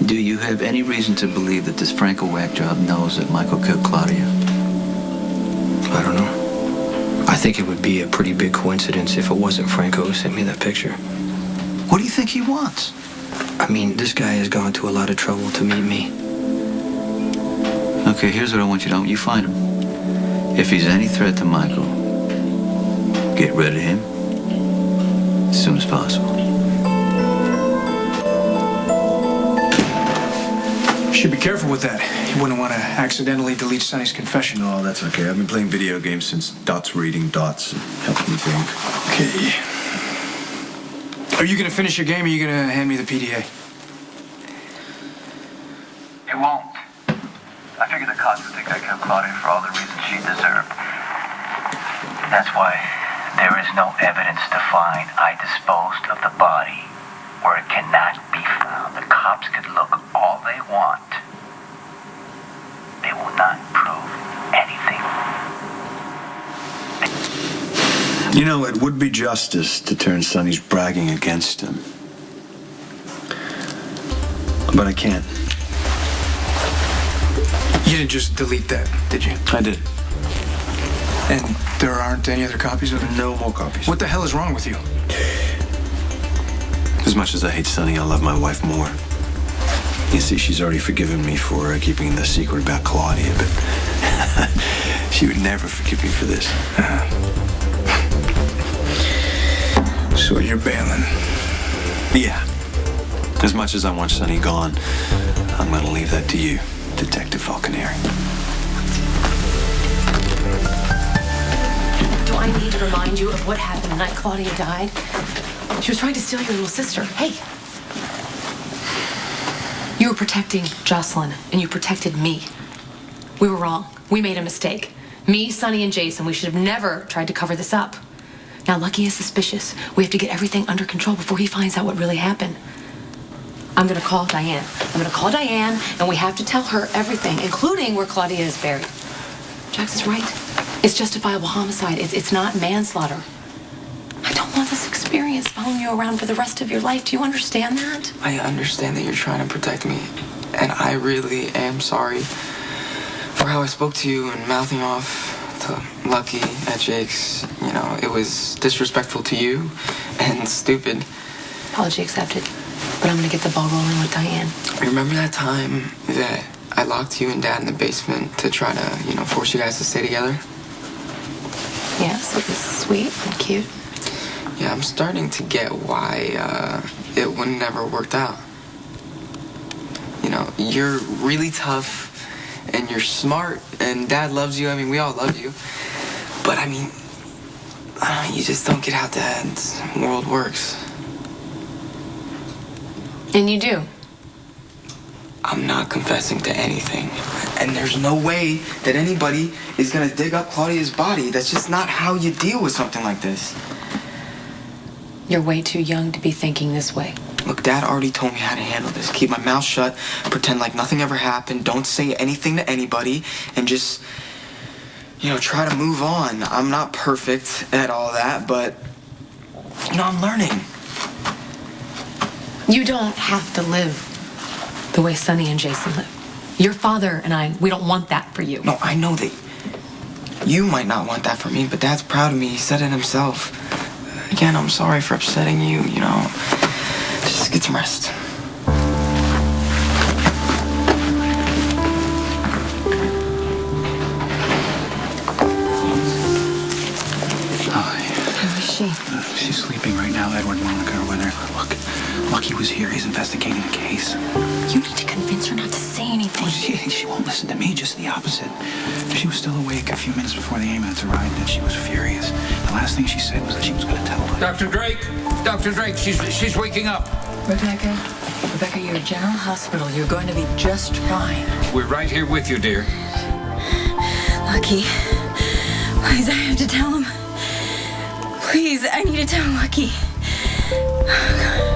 Do you have any reason to believe that this Franco whack job knows that Michael killed Claudia? I don't know. I think it would be a pretty big coincidence if it wasn't Franco who sent me that picture. What do you think he wants? I mean, this guy has gone to a lot of trouble to meet me. Okay, here's what I want you to do. You find him. If he's any threat to Michael, get rid of him as soon as possible. Should be careful with that. You wouldn't want to accidentally delete Sonny's confession. Oh, that's okay. I've been playing video games since dots were eating dots. It helps me think. Okay. Are you going to finish your game, or are you going to hand me the PDA? It won't. I figured the cops would think I killed Claudia for all the reasons she deserved. That's why there is no evidence to find I disposed of the body where it cannot be found. The cops could look all they want. They will not prove anything. You know, it would be justice to turn Sonny's bragging against him. But I can't. You didn't just delete that, did you? I did. And there aren't any other copies of it? No more copies. What the hell is wrong with you? As much as I hate Sonny, I love my wife more. You see, she's already forgiven me for keeping the secret about Claudia, but she would never forgive me for this. So you're bailing? Yeah. As much as I want Sonny gone, I'm going to leave that to you, Detective Falconeri. Do I need to remind you of what happened the night Claudia died? She was trying to steal your little sister. Hey! You were protecting Jocelyn, and you protected me. We were wrong. We made a mistake. Me, Sonny, and Jason, we should have never tried to cover this up. Now, Lucky is suspicious. We have to get everything under control before he finds out what really happened. I'm gonna call Diane. And we have to tell her everything, including where Claudia is buried. Jax is right. It's justifiable homicide. It's not manslaughter. I don't want this experience following you around for the rest of your life. Do you understand that? I understand that you're trying to protect me, and I really am sorry for how I spoke to you and mouthing off to Lucky at Jake's. You know, it was disrespectful to you and stupid. Apology accepted. But I'm gonna get the ball rolling with Diane. Remember that time that I locked you and Dad in the basement to try to, force you guys to stay together? Yes, it was sweet and cute. Yeah, I'm starting to get why it would never worked out. You know, you're really tough, and you're smart, and Dad loves you. I mean, we all love you. But, I mean, you just don't get how Dad's world works. And you do? I'm not confessing to anything. And there's no way that anybody is gonna dig up Claudia's body. That's just not how you deal with something like this. You're way too young to be thinking this way. Look, Dad already told me how to handle this. Keep my mouth shut, pretend like nothing ever happened, don't say anything to anybody, and just, try to move on. I'm not perfect at all that, but, I'm learning. You don't have to live the way Sonny and Jason live. Your father and I, we don't want that for you. No, I know that you might not want that for me, but Dad's proud of me. He said it himself. Again, I'm sorry for upsetting you, Just get some rest. How is she? She's sleeping right now. Edward and Monica are with her. Look, Lucky was here. He's investigating the case. You need to convince her not to say anything. Well, she won't listen to me, just the opposite. She was still awake a few minutes before the ambulance arrived, and she was furious. The last thing she said was that she was going to tell her. Dr. Drake, she's waking up. Rebecca, you're at General Hospital. You're going to be just fine. We're right here with you, dear. Lucky, please, I have to tell him. Please, I need to tell Lucky. Oh, God.